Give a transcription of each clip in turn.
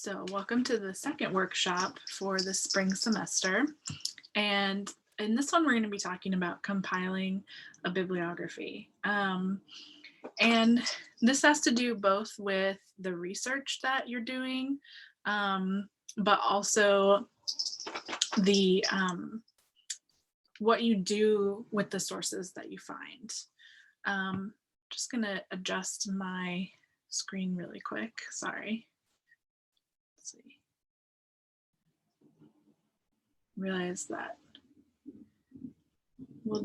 So welcome to the second workshop for the spring semester. And in this one, we're going to be talking about compiling a bibliography. And this has to do both with the research that you're doing, but also the what you do with the sources that you find. Just going to adjust my screen really quick. Sorry. Let's see. Realize that we'll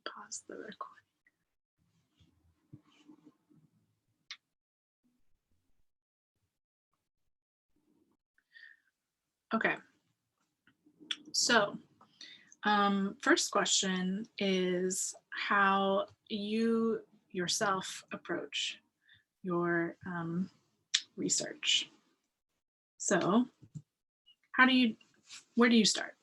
pause the recording. Okay, so first question is how you yourself approach your research. So where do you start?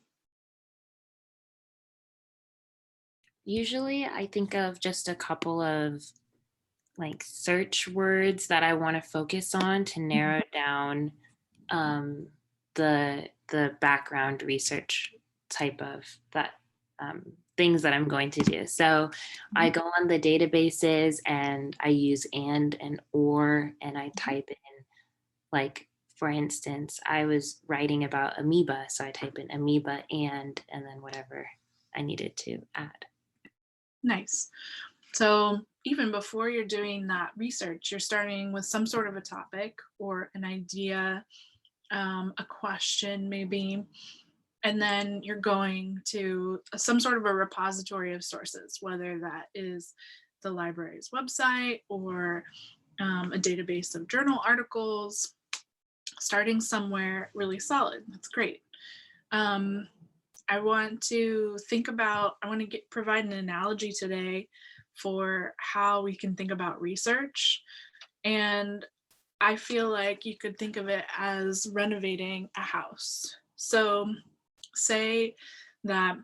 Usually I think of just a couple of like search words that I want to focus on to narrow down the background research type of that things that I'm going to do. So I go on the databases and I use and or, and I type in, like, for instance, I was writing about amoeba, so I type in amoeba and then whatever I needed to add. Nice. So even before you're doing that research, you're starting with some sort of a topic or an idea, a question maybe, and then you're going to some sort of a repository of sources, whether that is the library's website or a database of journal articles, starting somewhere really solid. That's great. I want to provide an analogy today for how we can think about research. And I feel like you could think of it as renovating a house. So say that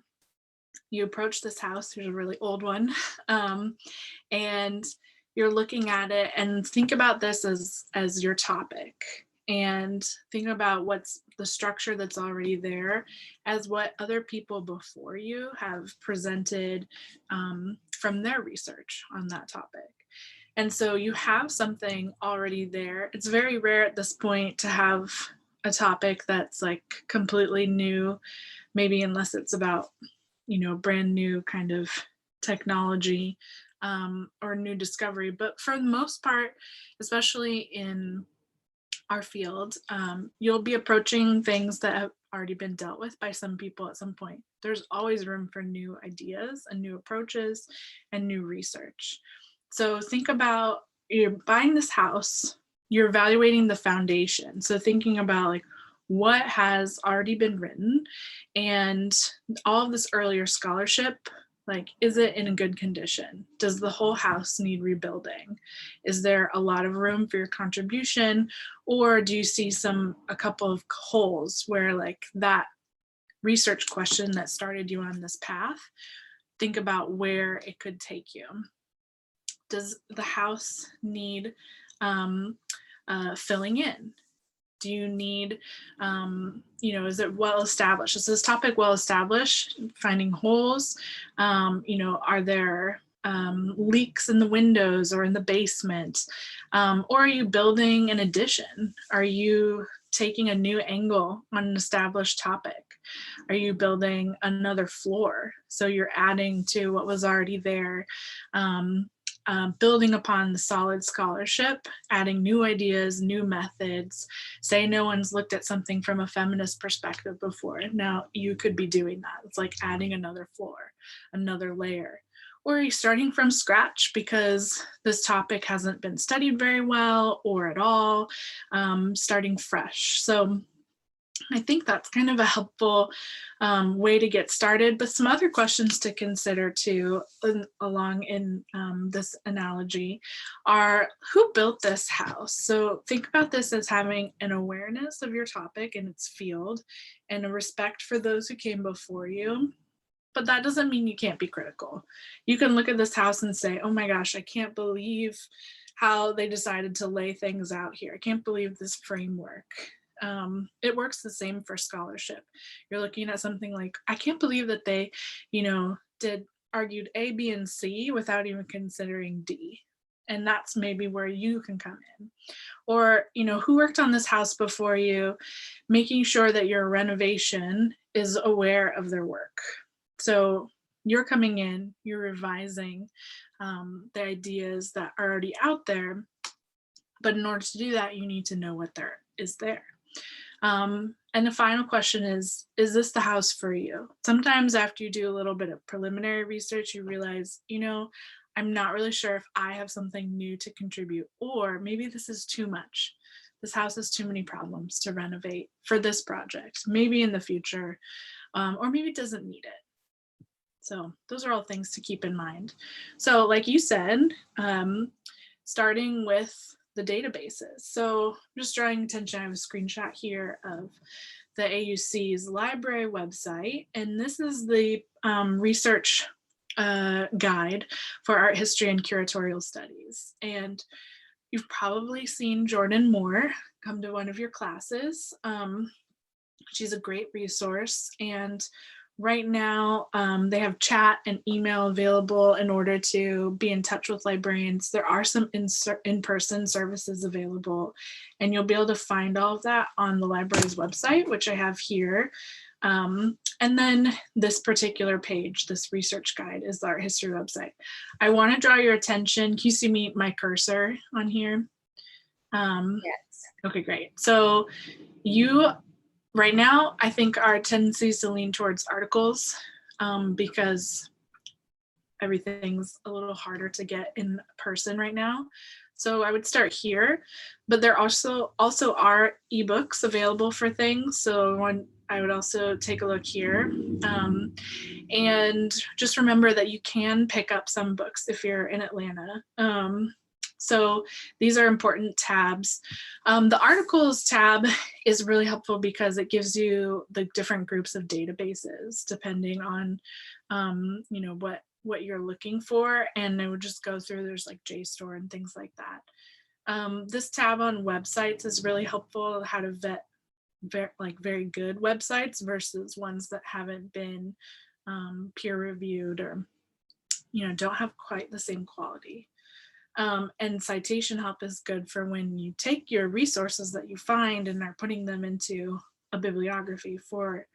you approach this house, here's a really old one, and you're looking at it and think about this as your topic and think about what's the structure that's already there as what other people before you have presented from their research on that topic. And so you have something already there. It's very rare at this point to have a topic that's like completely new, maybe unless it's about, brand new kind of technology or new discovery. But for the most part, especially in our field, you'll be approaching things that have already been dealt with by some people at some point. There's always room for new ideas and new approaches and new research. So think about, you're buying this house, you're evaluating the foundation. So thinking about like what has already been written and all of this earlier scholarship, like, is it in a good condition? Does the whole house need rebuilding? Is there a lot of room for your contribution? Or do you see a couple of holes where like that research question that started you on this path, think about where it could take you. Does the house need filling in? Do you need, is it well established? Is this topic well established? Finding holes, are there leaks in the windows or in the basement? Or are you building an addition? Are you taking a new angle on an established topic? Are you building another floor? So you're adding to what was already there. Building upon the solid scholarship, adding new ideas, new methods. Say no one's looked at something from a feminist perspective before. Now you could be doing that. It's like adding another floor, another layer. Or are you starting from scratch because this topic hasn't been studied very well or at all, starting fresh. So I think that's kind of a helpful way to get started, but some other questions to consider too along in this analogy are, who built this house? So think about this as having an awareness of your topic and its field and a respect for those who came before you. but that doesn't mean you can't be critical. You can look at this house and say, oh my gosh, I can't believe how they decided to lay things out here. I can't believe this framework. It works the same for scholarship. You're looking at something like, I can't believe that they, argued A, B, and C without even considering D. And that's maybe where you can come in. Or, who worked on this house before you, making sure that your renovation is aware of their work. So you're coming in, you're revising the ideas that are already out there. But in order to do that, you need to know what there is there. And the final question is this the house for you? Sometimes after you do a little bit of preliminary research, you realize, I'm not really sure if I have something new to contribute, or maybe this is too much. This house has too many problems to renovate for this project, maybe in the future, or maybe it doesn't need it. So those are all things to keep in mind. So like you said, starting with the databases. So I'm just drawing attention, I have a screenshot here of the AUC's library website, and this is the research guide for art history and curatorial studies. And you've probably seen Jordan Moore come to one of your classes. She's a great resource, and right now they have chat and email available in order to be in touch with librarians. There are some in-person services available, and you'll be able to find all of that on the library's website, which I have here. And then this particular page, this research guide, is the art history website. I want to draw your attention. Can you see my cursor on here? Yes. Okay, great. So right now, I think our tendency is to lean towards articles because everything's a little harder to get in person right now. So I would start here, but there also are ebooks available for things. So I would also take a look here. And just remember that you can pick up some books if you're in Atlanta. So these are important tabs. The articles tab is really helpful because it gives you the different groups of databases depending on, what you're looking for. And I would just go through, there's like JSTOR and things like that. This tab on websites is really helpful, how to vet very good websites versus ones that haven't been peer reviewed or, don't have quite the same quality. And citation help is good for when you take your resources that you find and are putting them into a bibliography for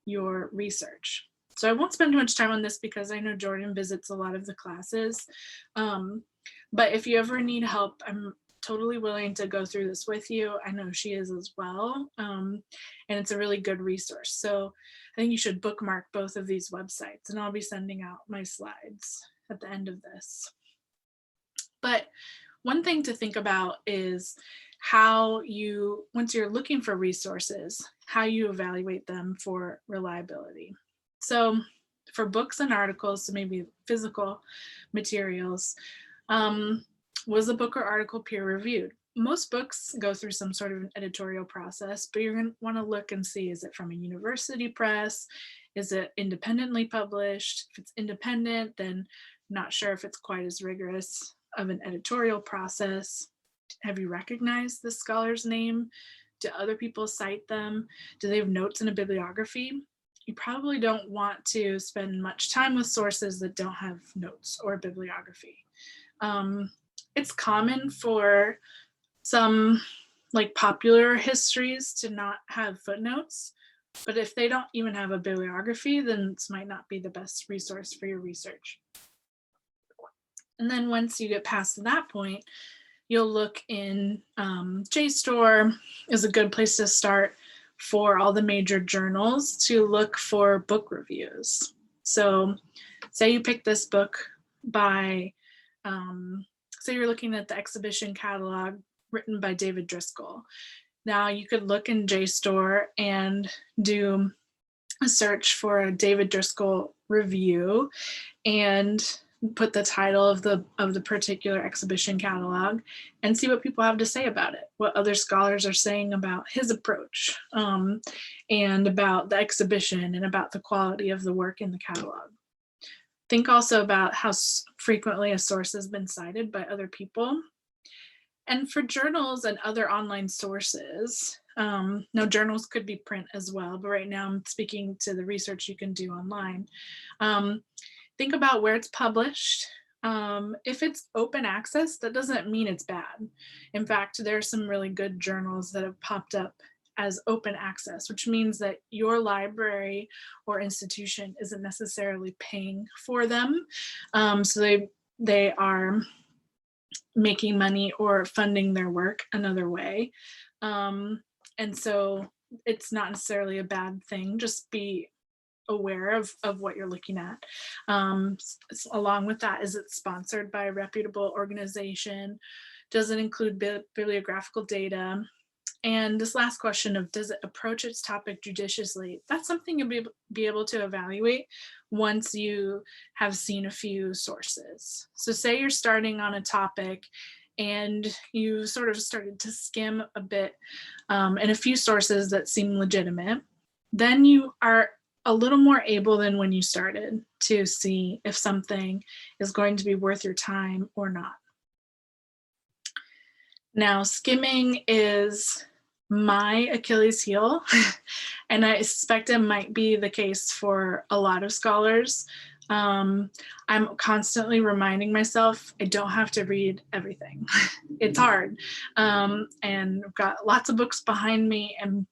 your research. So I won't spend too much time on this because I know Jordan visits a lot of the classes. But if you ever need help, I'm totally willing to go through this with you. I know she is as well. And it's a really good resource. So I think you should bookmark both of these websites, and I'll be sending out my slides at the end of this. But one thing to think about is how once you're looking for resources, how you evaluate them for reliability. So for books and articles, so maybe physical materials, was the book or article peer reviewed? Most books go through some sort of an editorial process, but you're going to want to look and see, is it from a university press? Is it independently published? If it's independent, then not sure if it's quite as rigorous of an editorial process. Have you recognized the scholar's name? Do other people cite them? Do they have notes in a bibliography? You probably don't want to spend much time with sources that don't have notes or bibliography. It's common for some popular histories to not have footnotes, but if they don't even have a bibliography, then this might not be the best resource for your research. And then once you get past that point, you'll look in JSTOR is a good place to start for all the major journals to look for book reviews. So say you pick this book by, say you're looking at the exhibition catalog written by David Driscoll. Now you could look in JSTOR and do a search for a David Driscoll review, and put the title of the particular exhibition catalog, and see what people have to say about it, what other scholars are saying about his approach, and about the exhibition and about the quality of the work in the catalog. Think also about how frequently a source has been cited by other people. And for journals and other online sources, now journals could be print as well, but right now I'm speaking to the research you can do online. Think about where it's published. If it's open access, that doesn't mean it's bad. In fact, there are some really good journals that have popped up as open access, which means that your library or institution isn't necessarily paying for them. So they are making money or funding their work another way. And so it's not necessarily a bad thing. Just be aware of what you're looking at. Along with that, is it sponsored by a reputable organization? Does it include bibliographical data? And this last question of, does it approach its topic judiciously? That's something you'll be able to evaluate once you have seen a few sources. So say you're starting on a topic and you sort of started to skim a bit and a few sources that seem legitimate, then you are a little more able than when you started to see if something is going to be worth your time or not. Now, skimming is my Achilles heel, and I suspect it might be the case for a lot of scholars. I'm constantly reminding myself I don't have to read everything. It's hard. And I've got lots of books behind me, and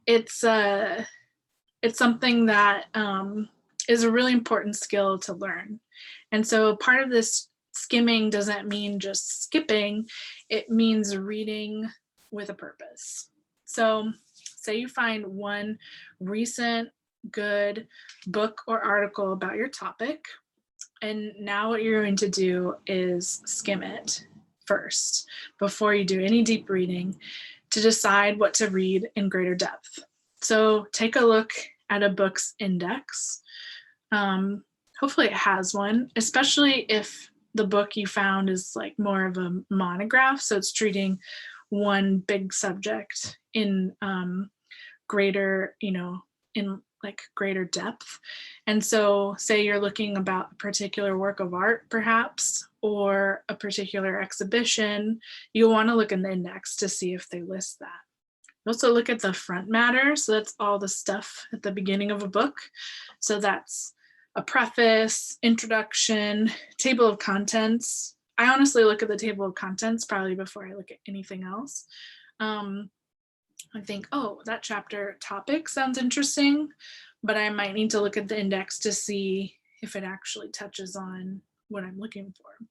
it's something that is a really important skill to learn. And so part of this skimming doesn't mean just skipping, it means reading with a purpose. So say you find one recent good book or article about your topic, and now what you're going to do is skim it first before you do any deep reading to decide what to read in greater depth. So take a look at a book's index. Hopefully it has one, especially if the book you found is like more of a monograph. So it's treating one big subject in greater, in like greater depth. And so say you're looking about a particular work of art, perhaps, or a particular exhibition, you'll want to look in the index to see if they list that. Also look at the front matter. So that's all the stuff at the beginning of a book. So that's a preface, introduction, table of contents. I honestly look at the table of contents probably before I look at anything else. I think, oh, that chapter topic sounds interesting, but I might need to look at the index to see if it actually touches on what I'm looking for.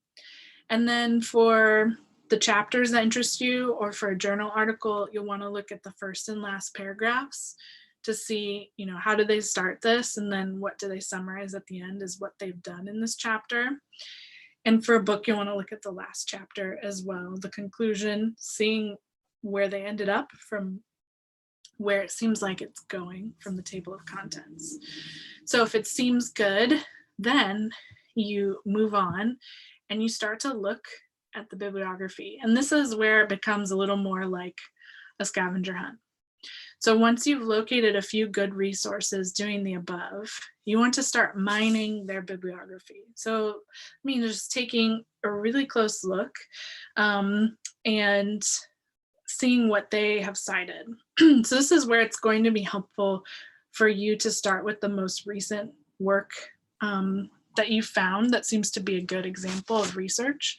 And then for the chapters that interest you, or for a journal article, you'll want to look at the first and last paragraphs to see, how do they start this, and then what do they summarize at the end is what they've done in this chapter. And for a book, you want to look at the last chapter as well, the conclusion, seeing where they ended up from where it seems like it's going from the table of contents. So if it seems good, then you move on and you start to look at the bibliography. And this is where it becomes a little more like a scavenger hunt. So once you've located a few good resources doing the above, you want to start mining their bibliography. So just taking a really close look and seeing what they have cited. So this is where it's going to be helpful for you to start with the most recent work that you found that seems to be a good example of research.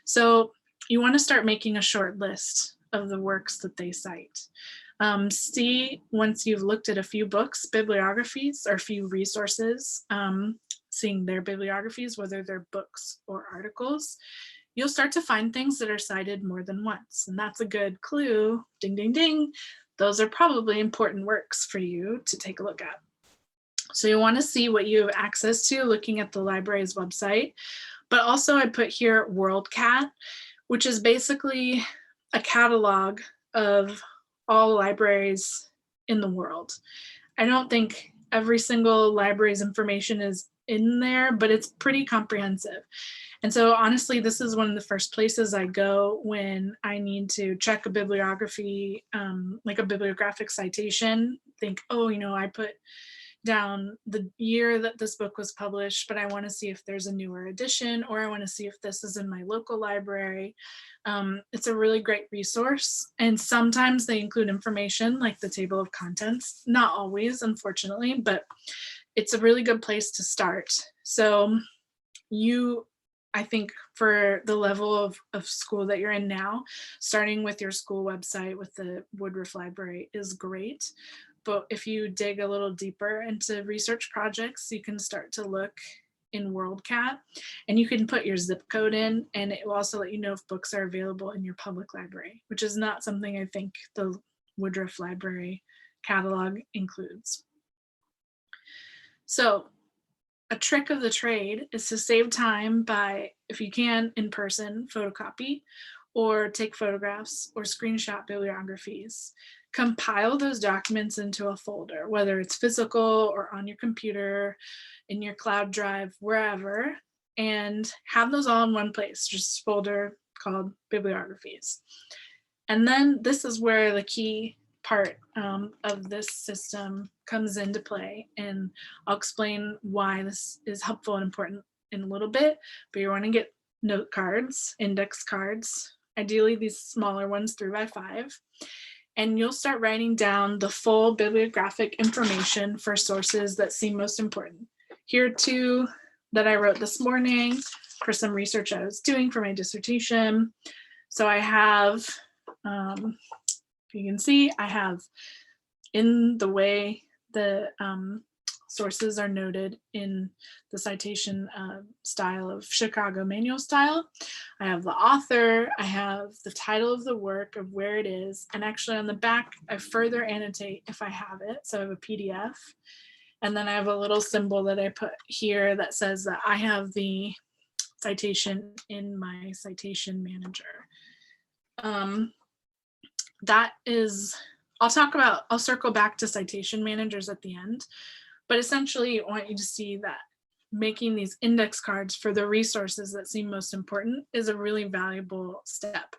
So you want to start making a short list of the works that they cite. See, once you've looked at a few books, bibliographies, or a few resources, seeing their bibliographies, whether they're books or articles, you'll start to find things that are cited more than once. And that's a good clue, ding, ding, ding. Those are probably important works for you to take a look at. So you want to see what you have access to looking at the library's website. But also I put here WorldCat, which is basically a catalog of all libraries in the world. I don't think every single library's information is in there, but it's pretty comprehensive. And so honestly, this is one of the first places I go when I need to check a bibliography, like a bibliographic citation, think, oh, I put down the year that this book was published, but I want to see if there's a newer edition, or I want to see if this is in my local library. It's a really great resource. And sometimes they include information like the table of contents, not always, unfortunately, but it's a really good place to start. So I think for the level of school that you're in now, starting with your school website with the Woodruff Library is great. But if you dig a little deeper into research projects, you can start to look in WorldCat, and you can put your zip code in, and it will also let you know if books are available in your public library, which is not something I think the Woodruff Library catalog includes. So a trick of the trade is to save time by, if you can, in person, photocopy, or take photographs or screenshot bibliographies. Compile those documents into a folder, whether it's physical or on your computer, in your cloud drive, wherever, and have those all in one place, just a folder called bibliographies. And then this is where the key part of this system comes into play, and I'll explain why this is helpful and important in a little bit. But you want to get note cards, index cards, ideally these smaller ones 3x5, and you'll start writing down the full bibliographic information for sources that seem most important. Here are two that I wrote this morning for some research I was doing for my dissertation. So I have, you can see, I have, in the way the sources are noted in the citation style of Chicago manual style, I have the author, I have the title of the work, of where it is, and actually on the back I further annotate if I have it. So I have a PDF, and then I have a little symbol that I put here that says that I have the citation in my citation manager. That is, I'll circle back to citation managers at the end, but essentially I want you to see that making these index cards for the resources that seem most important is a really valuable step.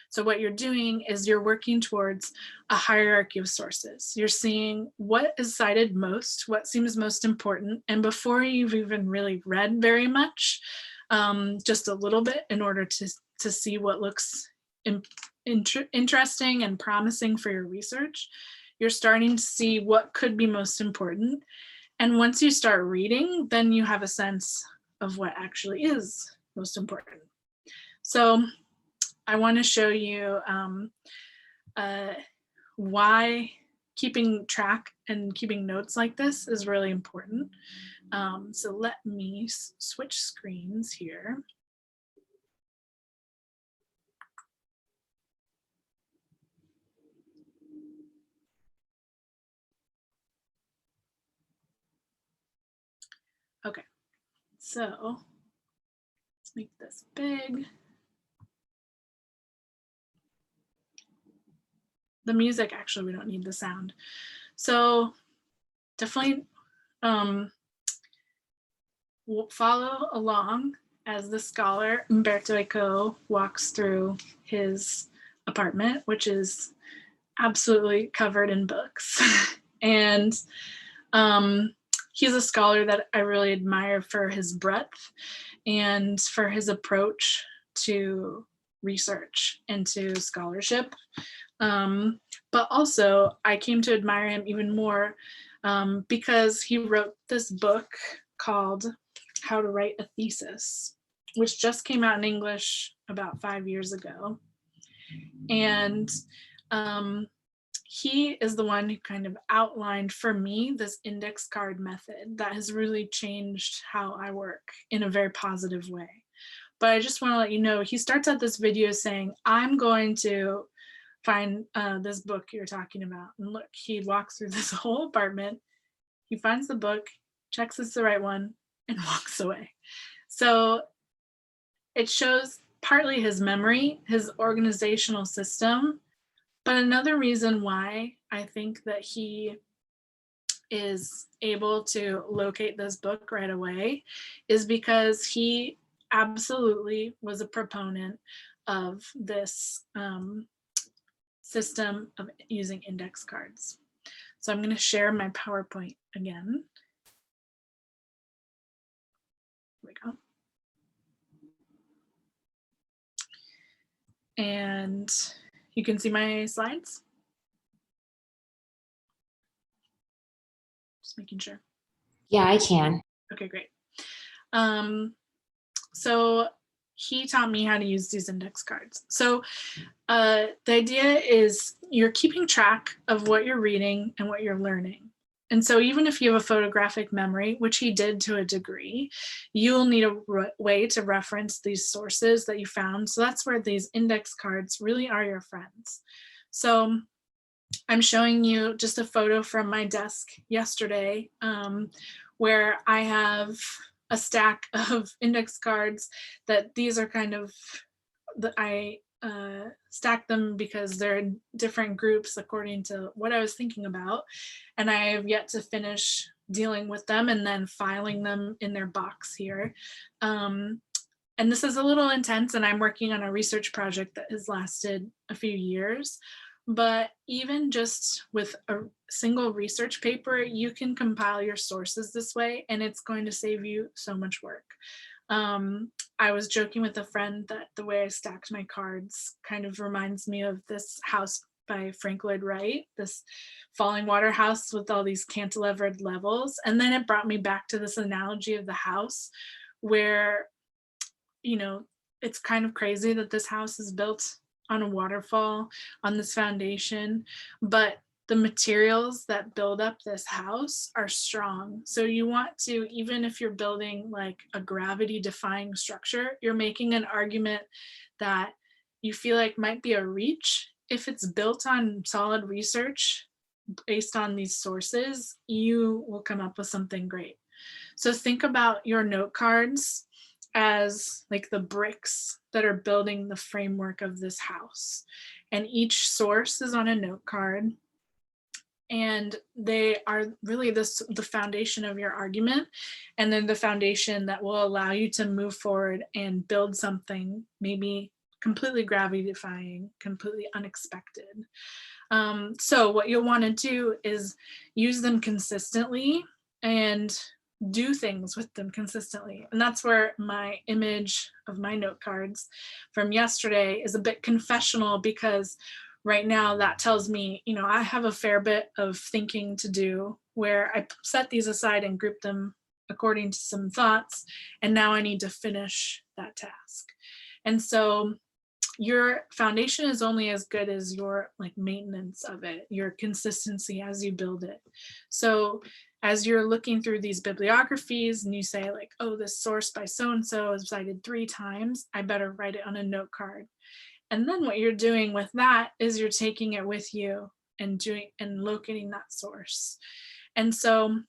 So what you're doing is you're working towards a hierarchy of sources. You're seeing what is cited most, what seems most important, and before you've even really read very much, just a little bit in order to see what looks interesting and promising for your research, you're starting to see what could be most important. And once you start reading, then you have a sense of what actually is most important. So I want to show you why keeping track and keeping notes like this is really important. So let me switch screens here. Okay, so let's make this big. The music, actually, we don't need the sound. So definitely we'll follow along as the scholar Umberto Eco walks through his apartment, which is absolutely covered in books. And he's a scholar that I really admire for his breadth and for his approach to research and to scholarship. But also I came to admire him even more because he wrote this book called How to Write a Thesis, which just came out in English about 5 years ago. And he is the one who kind of outlined for me this index card method that has really changed how I work in a very positive way. But I just want to let you know, he starts out this video saying, I'm going to find this book you're talking about. And look, he walks through this whole apartment, he finds the book, checks it's the right one, and walks away. So it shows partly his memory, his organizational system, but another reason why I think that he is able to locate this book right away is because he absolutely was a proponent of this system of using index cards. So I'm going to share my PowerPoint again. Here we go. And you can see my slides. Just making sure. Yeah, I can. Okay, great. So he taught me how to use these index cards. So the idea is you're keeping track of what you're reading and what you're learning. And so even if you have a photographic memory, which he did to a degree, you'll need a way to reference these sources that you found. So that's where these index cards really are your friends. So I'm showing you just a photo from my desk yesterday, where I have a stack of index cards that these are kind of, that I stack them because they're in different groups according to what I was thinking about. And I have yet to finish dealing with them and then filing them in their box here. And this is a little intense, and I'm working on a research project that has lasted a few years. But even just with a single research paper, you can compile your sources this way, and it's going to save you so much work. I was joking with a friend that the way I stacked my cards kind of reminds me of this house by Frank Lloyd Wright, this falling water house with all these cantilevered levels. And then it brought me back to this analogy of the house where, you know, it's kind of crazy that this house is built on a waterfall on this foundation, but the materials that build up this house are strong. So you want to, even if you're building like a gravity defying structure, you're making an argument that you feel like might be a reach. If it's built on solid research based on these sources, you will come up with something great. So think about your note cards as like the bricks that are building the framework of this house. And each source is on a note card. And they are really the foundation of your argument. And then the foundation that will allow you to move forward and build something maybe completely gravity defying, completely unexpected. So what you'll want to do is use them consistently and do things with them consistently. And that's where my image of my note cards from yesterday is a bit confessional, because right now that tells me, you know, I have a fair bit of thinking to do where I set these aside and group them according to some thoughts. And now I need to finish that task. And so your foundation is only as good as your like maintenance of it, your consistency as you build it. So as you're looking through these bibliographies and you say like, oh, this source by so-and-so is cited 3 times, I better write it on a note card. And then what you're doing with that is you're taking it with you and doing and locating that source. And so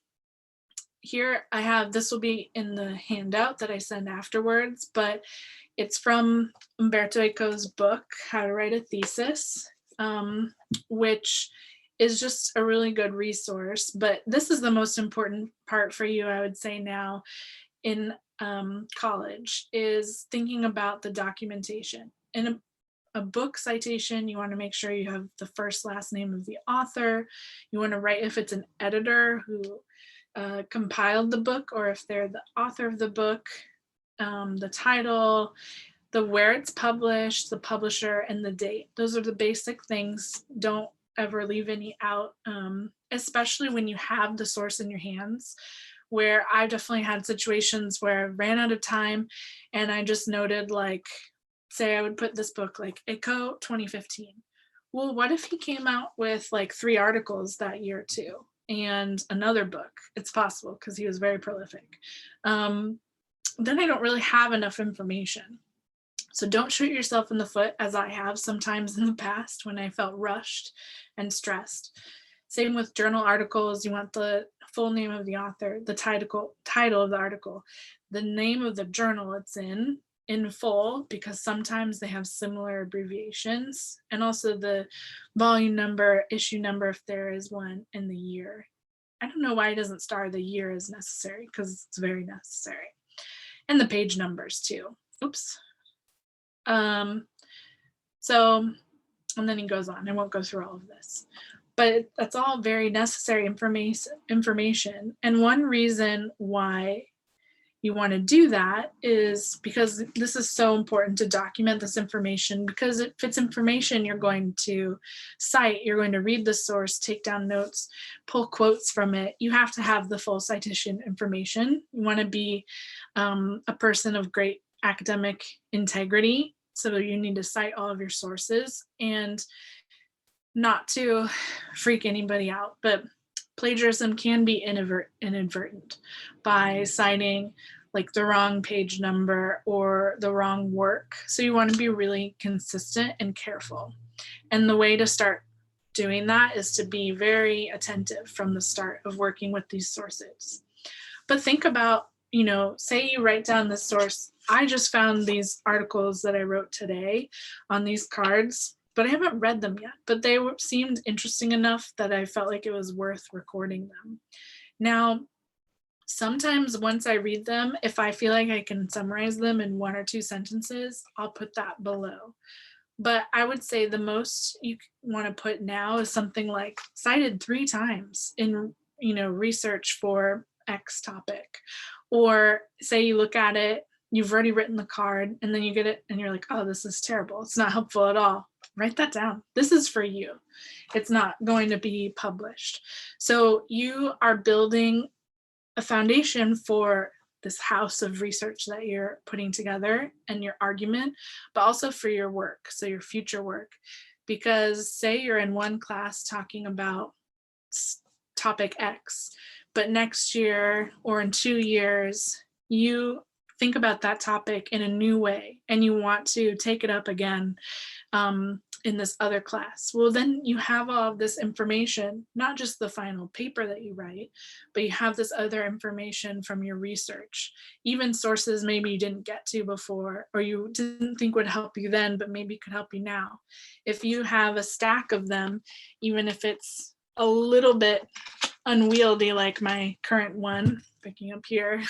here I have, this will be in the handout that I send afterwards, but it's from Umberto Eco's book, How to Write a Thesis, which is just a really good resource. But this is the most important part for you, I would say now in college, is thinking about the documentation. In a book citation, you want to make sure you have the first last name of the author. You want to write if it's an editor who compiled the book, or if they're the author of the book, the title, the where it's published, the publisher, and the date. Those are the basic things. Don't ever leave any out, especially when you have the source in your hands, where I've definitely had situations where I ran out of time and I just noted, like, say I would put this book like Eco 2015. Well, what if he came out with like 3 articles that year too, and another book? It's possible because he was very prolific. Then I don't really have enough information. So don't shoot yourself in the foot, as I have sometimes in the past when I felt rushed and stressed. Same with journal articles. You want the full name of the author, the title of the article, the name of the journal it's in full, because sometimes they have similar abbreviations, and also the volume number, issue number if there is one, and the year. I don't know why it doesn't star the year as necessary, because it's very necessary. And the page numbers too. Oops. So, and then he goes on. I won't go through all of this, but that's all very necessary information. And one reason why you want to do that is because this is so important to document this information, because if it's information you're going to cite, you're going to read the source, take down notes, pull quotes from it. You have to have the full citation information. You want to be a person of great academic integrity. So you need to cite all of your sources, and not to freak anybody out, but plagiarism can be inadvertent by citing like the wrong page number or the wrong work. So you want to be really consistent and careful. And the way to start doing that is to be very attentive from the start of working with these sources. But think about, say you write down this source. I just found these articles that I wrote today on these cards, but I haven't read them yet, but they seemed interesting enough that I felt like it was worth recording them. Now, sometimes once I read them, if I feel like I can summarize them in 1 or 2 sentences, I'll put that below. But I would say the most you want to put now is something like cited 3 times in, research for X topic. Or say you look at it, you've already written the card, and then you get it and you're like, oh, this is terrible. It's not helpful at all. Write that down. This is for you. It's not going to be published. So you are building a foundation for this house of research that you're putting together and your argument, but also for your work, so your future work. Because say you're in one class talking about topic X, but next year or in 2 years, you think about that topic in a new way and you want to take it up again in this other class. Well, then you have all of this information, not just the final paper that you write, but you have this other information from your research, even sources maybe you didn't get to before, or you didn't think would help you then, but maybe could help you now. If you have a stack of them, even if it's a little bit unwieldy, like my current one, picking up here,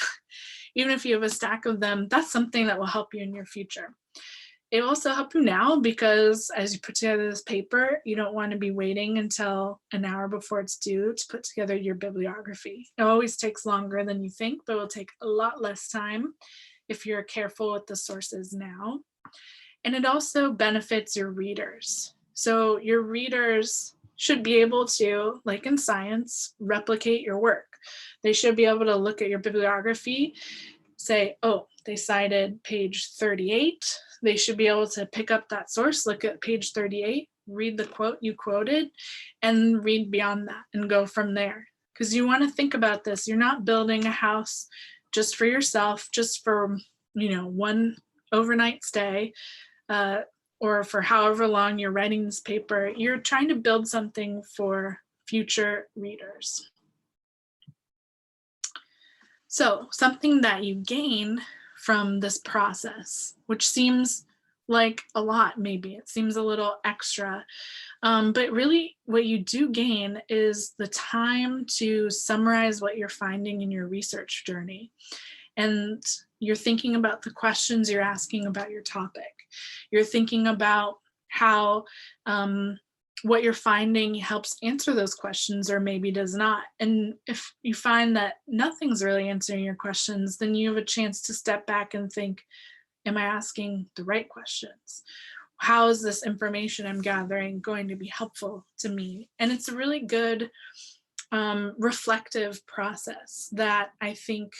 even if you have a stack of them, that's something that will help you in your future. It will also help you now because as you put together this paper, you don't want to be waiting until an hour before it's due to put together your bibliography. It always takes longer than you think, but it will take a lot less time if you're careful with the sources now. And it also benefits your readers. So your readers should be able to, like in science, replicate your work. They should be able to look at your bibliography, say, oh, they cited page 38. They should be able to pick up that source, look at page 38, read the quote you quoted, and read beyond that and go from there. Because you want to think about this. You're not building a house just for yourself, just for, one overnight stay, or for however long you're writing this paper. You're trying to build something for future readers. So something that you gain from this process, which seems like a lot, maybe it seems a little extra, but really what you do gain is the time to summarize what you're finding in your research journey. And you're thinking about the questions you're asking about your topic. You're thinking about how what you're finding helps answer those questions or maybe does not. And if you find that nothing's really answering your questions, then you have a chance to step back and think, am I asking the right questions? How is this information I'm gathering going to be helpful to me? And it's a really good reflective process that I think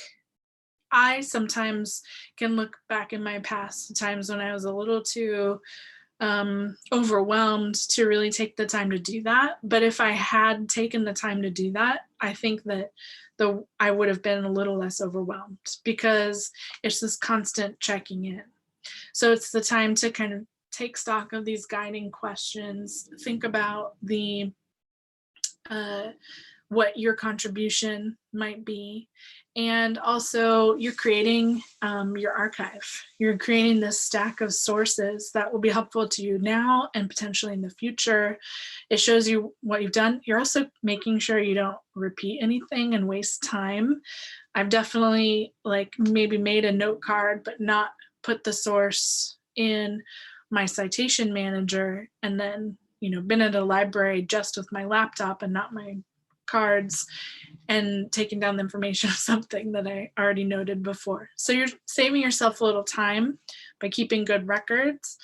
I sometimes can look back in my past times when I was a little too overwhelmed to really take the time to do that. But if I had taken the time to do that, I think that I would have been a little less overwhelmed because it's this constant checking in. So it's the time to kind of take stock of these guiding questions, think about what your contribution might be. And also you're creating your archive. You're creating this stack of sources that will be helpful to you now and potentially in the future. It shows you what you've done. You're also making sure you don't repeat anything and waste time. I've definitely like maybe made a note card, but not put the source in my citation manager, and then, been at a library just with my laptop and not my cards, and taking down the information of something that I already noted before. So you're saving yourself a little time by keeping good records.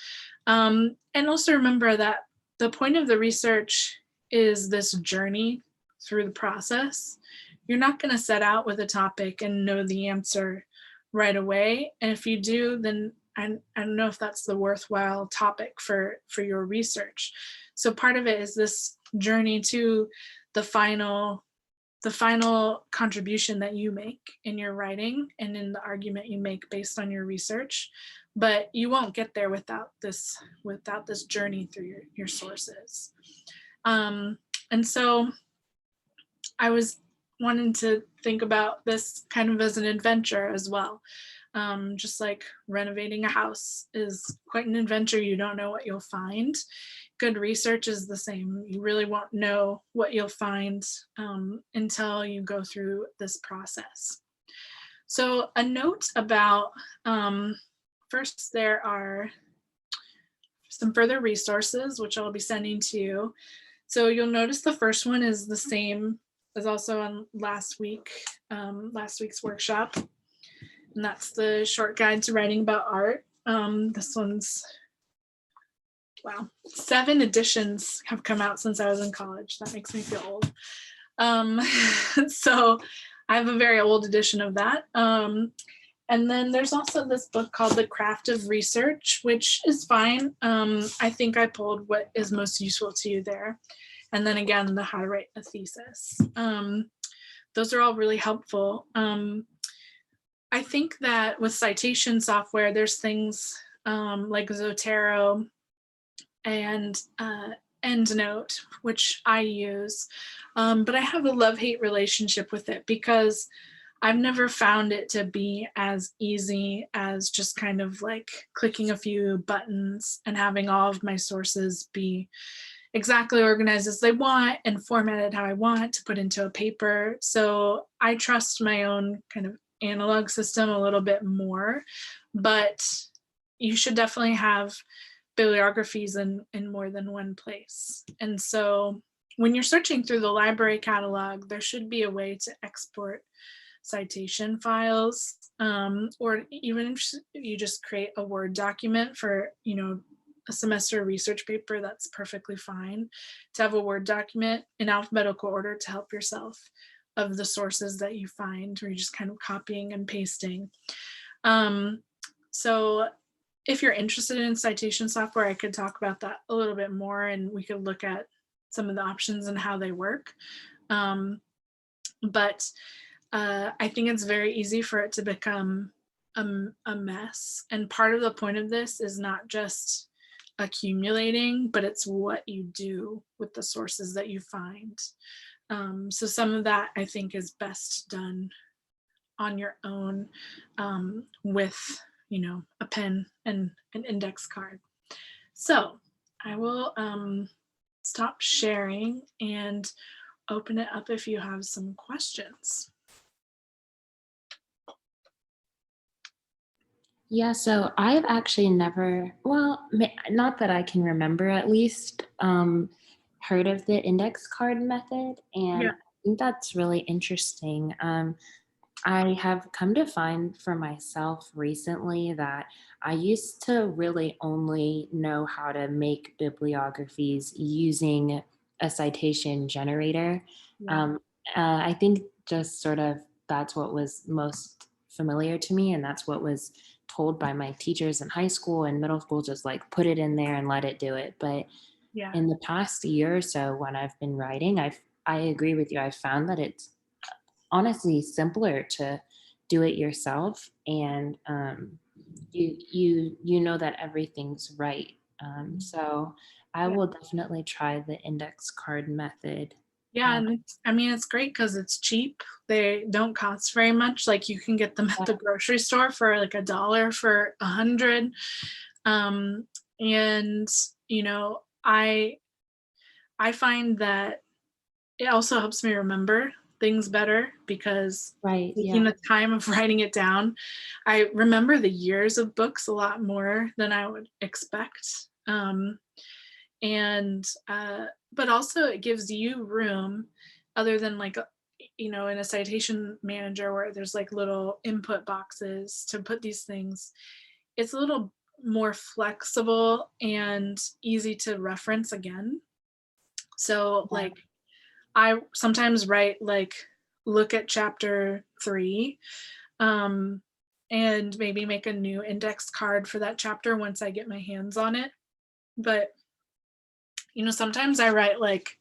And also remember that the point of the research is this journey through the process. You're not going to set out with a topic and know the answer right away. And if you do, then I don't know if that's the worthwhile topic for your research. So part of it is this journey to the final contribution that you make in your writing and in the argument you make based on your research. But you won't get there without this journey through your sources. And so I was wanting to think about this kind of as an adventure as well. Just like renovating a house is quite an adventure. You don't know what you'll find. Good research is the same. You really won't know what you'll find until you go through this process. So a note about, first, there are some further resources, which I'll be sending to you. So you'll notice the first one is the same as also on last week's workshop. And that's the short guide to writing about art. This one's, wow, 7 editions have come out since I was in college. That makes me feel old. So I have a very old edition of that. And then there's also this book called The Craft of Research, which is fine. I think I pulled what is most useful to you there. And then again, the How to Write a Thesis. Those are all really helpful. I think that with citation software, there's things like Zotero and EndNote, which I use, but I have a love-hate relationship with it because I've never found it to be as easy as just kind of like clicking a few buttons and having all of my sources be exactly organized as they want and formatted how I want to put into a paper. So I trust my own kind of analog system a little bit more, but you should definitely have bibliographies in more than one place. And so when you're searching through the library catalog, there should be a way to export citation files, or even if you just create a Word document for, a semester research paper, that's perfectly fine to have a Word document in alphabetical order to help yourself of the sources that you find, where you're just kind of copying and pasting. So if you're interested in citation software, I could talk about that a little bit more, and we could look at some of the options and how they work. But I think it's very easy for it to become a mess. And part of the point of this is not just accumulating, but it's what you do with the sources that you find. So some of that I think is best done on your own, with, a pen and an index card. So I will stop sharing and open it up if you have some questions. Yeah, so I've actually never, well, not that I can remember at least, heard of the index card method. And Yeah. I think that's really interesting. I have come to find for myself recently that I used to really only know how to make bibliographies using a citation generator. Yeah. I think just sort of that's what was most familiar to me, and that's what was told by my teachers in high school and middle school, just like put it in there and let it do it. But Yeah. in the past year or so, when I've been writing, I agree with you. I've found that it's honestly simpler to do it yourself, and you know that everything's right. So I will definitely try the index card method. Yeah, and I mean, it's great because it's cheap. They don't cost very much. Like you can get them at the grocery store for like $1 for 100. Um, and you know, I find that it also helps me remember things better because Right. taking Yeah. the time of writing it down, I remember the years of books a lot more than I would expect. And but also it gives you room other than like in a citation manager where there's like little input boxes to put these things. It's a little more flexible and easy to reference again. So Yeah. like I sometimes write like look at chapter 3, um, and maybe make a new index card for that chapter once I get my hands on it. But sometimes I write like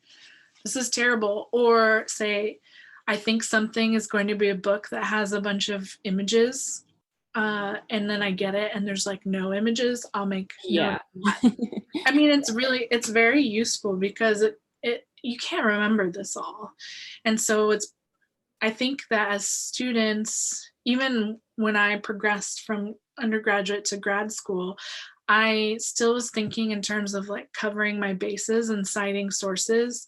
this is terrible, or say I think something is going to be a book that has a bunch of images, and then I get it and there's like no images. I'll make note Yeah. of that. I mean, it's very useful because it you can't remember this all. And so I think that as students, even when I progressed from undergraduate to grad school, I still was thinking in terms of like covering my bases and citing sources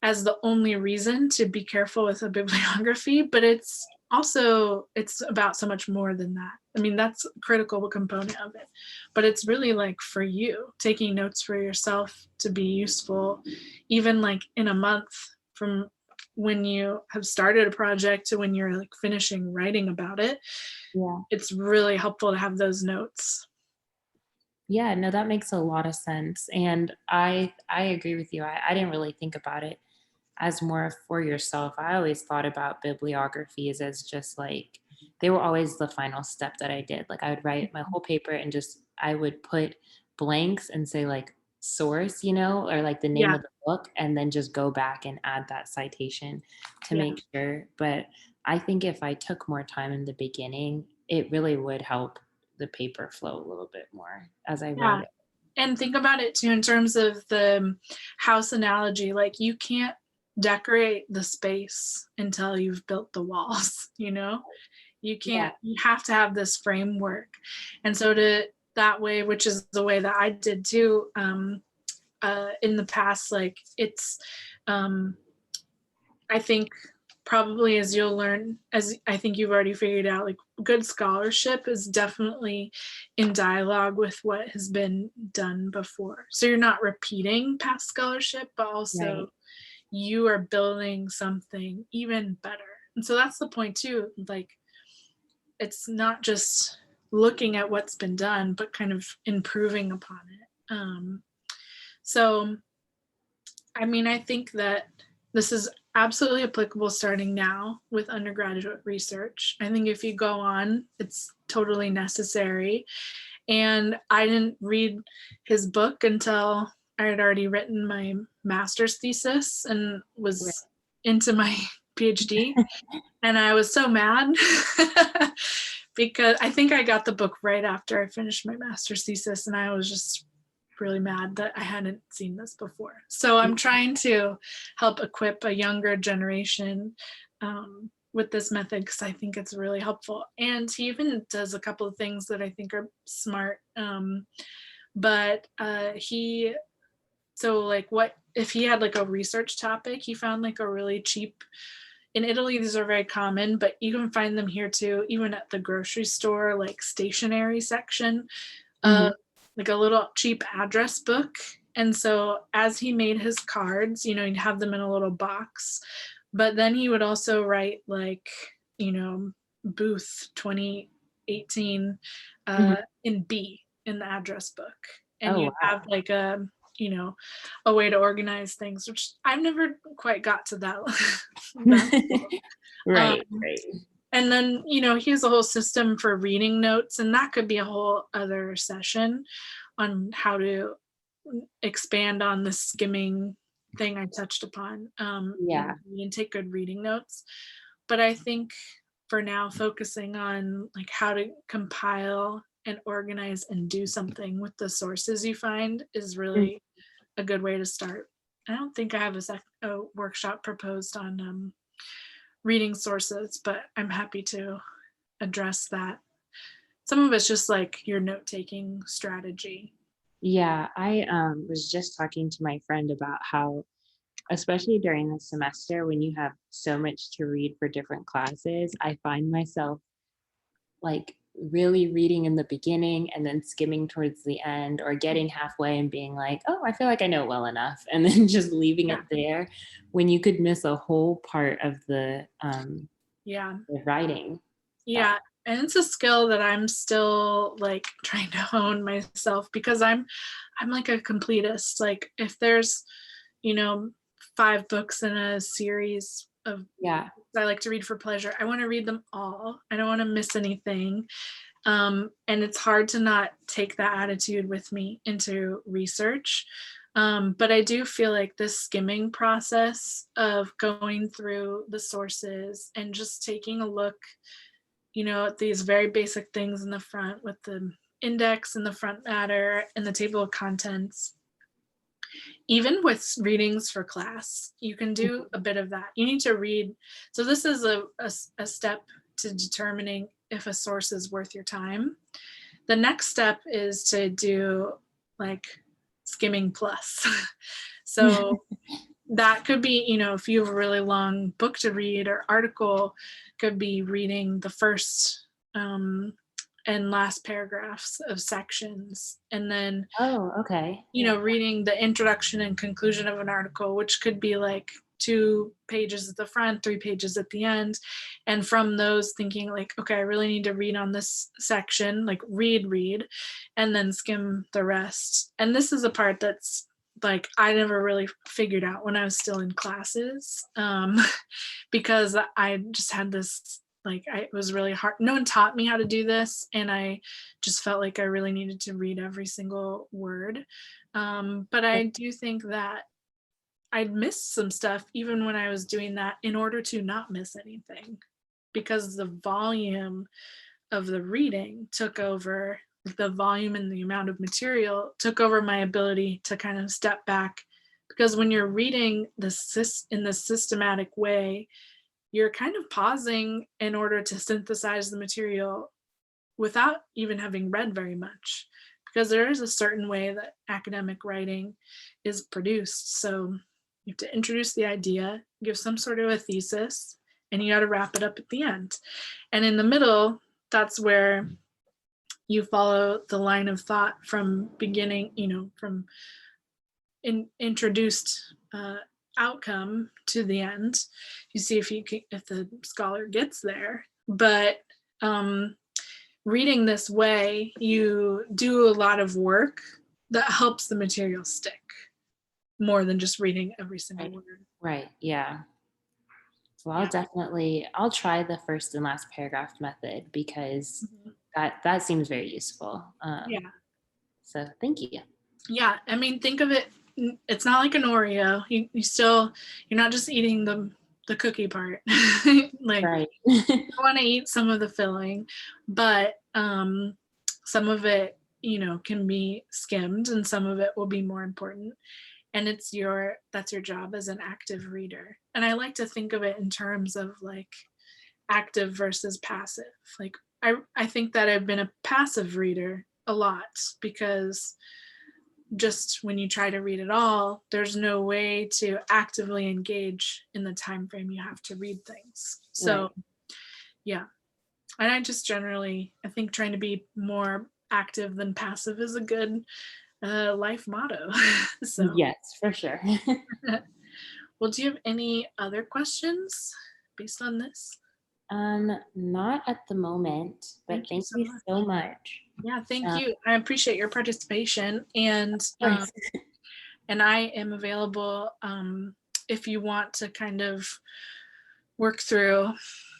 as the only reason to be careful with a bibliography, but it's about so much more than that. I mean, that's a critical component of it, but it's really like for you taking notes for yourself to be useful, even like in a month from when you have started a project to when you're like finishing writing about it. Yeah. It's really helpful to have those notes. Yeah, no, that makes a lot of sense. And I agree with you. I didn't really think about it as more for yourself. I always thought about bibliographies as just like they were always the final step that I did. Like I would write my whole paper and just I would put blanks and say like source, or like the name Yeah, of the book, and then just go back and add that citation to yeah, make sure. But I think if I took more time in the beginning, it really would help the paper flow a little bit more as I wrote yeah. it. And think about it too in terms of the house analogy. Like you can't decorate the space until you've built the walls, you know? You Yeah. can't, you have to have this framework. And so to that way, which is the way that I did too, in the past, like it's I think probably as you'll learn, as I think you've already figured out, like good scholarship is definitely in dialogue with what has been done before. So you're not repeating past scholarship, but also Right. you are building something even better. And so that's the point too. Like it's not just looking at what's been done, but kind of improving upon it. So I mean, I think that this is absolutely applicable starting now with undergraduate research. I think if you go on, it's totally necessary. And I didn't read his book until I had already written my master's thesis and Right. was into my PhD. And I was so mad because I think I got the book right after I finished my master's thesis, and I was just really mad that I hadn't seen this before. So I'm trying to help equip a younger generation with this method because I think it's really helpful. And he even does a couple of things that I think are smart. But so like what if he had like a research topic, he found like a really cheap, in Italy, these are very common, but you can find them here too, even at the grocery store, like stationery section, Mhm. like a little cheap address book. And so as he made his cards, he'd have them in a little box, but then he would also write like, booth 2018 Mhm. in B in the address book. And Oh, you wow. have like you know, a way to organize things, which I've never quite got to that. that um, Right, right. and then, he has a whole system for reading notes, and that could be a whole other session on how to expand on the skimming thing I touched upon, Yeah. and take good reading notes. But I think for now, focusing on like how to compile and organize and do something with the sources you find is Mm. really a good way to start. I don't think I have a workshop proposed on reading sources, but I'm happy to address that. Some of it's just like your note taking strategy. Yeah, I was just talking to my friend about how, especially during the semester when you have so much to read for different classes, I find myself like really reading in the beginning and then skimming towards the end, or getting halfway and being like, oh, I feel like I know it well enough, and then just leaving Yeah. it there, when you could miss a whole part of Yeah. the writing stuff. Yeah. And it's a skill that I'm still like trying to hone myself because I'm like a completist. Like if there's, you know, 5 books in a series of Yeah. I like to read for pleasure, I want to read them all. I don't want to miss anything. And it's hard to not take that attitude with me into research. But I do feel like this skimming process of going through the sources and just taking a look, at these very basic things in the front with the index and the front matter and the table of contents, even with readings for class, you can do a bit of that. You need to read. So this is a step to determining if a source is worth your time. The next step is to do like skimming plus. So that could be, if you have a really long book to read or article, could be reading the first and last paragraphs of sections, and then Oh, okay. Yeah. reading the introduction and conclusion of an article, which could be like 2 pages at the front, 3 pages at the end. And from those, thinking like, okay, I really need to read on this section, like read, and then skim the rest. And this is a part that's like I never really figured out when I was still in classes, because I just had this like it was really hard. No one taught me how to do this, and I just felt like I really needed to read every single word. But I do think that I'd missed some stuff even when I was doing that in order to not miss anything, because the volume of the reading took over, the volume and the amount of material took over my ability to kind of step back. Because when you're reading in this systematic way, you're kind of pausing in order to synthesize the material without even having read very much, because there is a certain way that academic writing is produced. So you have to introduce the idea, give some sort of a thesis, and you got to wrap it up at the end. And in the middle, that's where you follow the line of thought from beginning, from introduced outcome to the end. You see if the scholar gets there. But reading this way, you do a lot of work that helps the material stick more than just reading every single Right. word. Right. Yeah. So Yeah. I'll try the first and last paragraph method, because Mhm. that seems very useful. Yeah. So thank you. Yeah. I mean, think of it. It's not like an Oreo. You're not just eating the cookie part. Like Right. you want to eat some of the filling, but some of it, can be skimmed, and some of it will be more important. And that's your job as an active reader. And I like to think of it in terms of like active versus passive. Like I think that I've been a passive reader a lot, because just when you try to read it all, there's no way to actively engage in the time frame you have to read things. Right. So yeah. And I think trying to be more active than passive is a good life motto. So Yes, for sure. well, do you have any other questions based on this? Not at the moment, but Thank you thank so you much. so much. Yeah, thank Of you. I appreciate your participation, course. and I am available if you want to kind of work through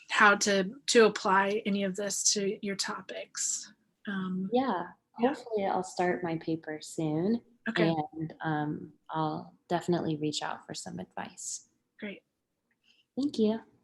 how to apply any of this to your topics. Yeah. Yeah. Hopefully I'll start my paper soon, Okay. and I'll definitely reach out for some advice. Great. Thank you.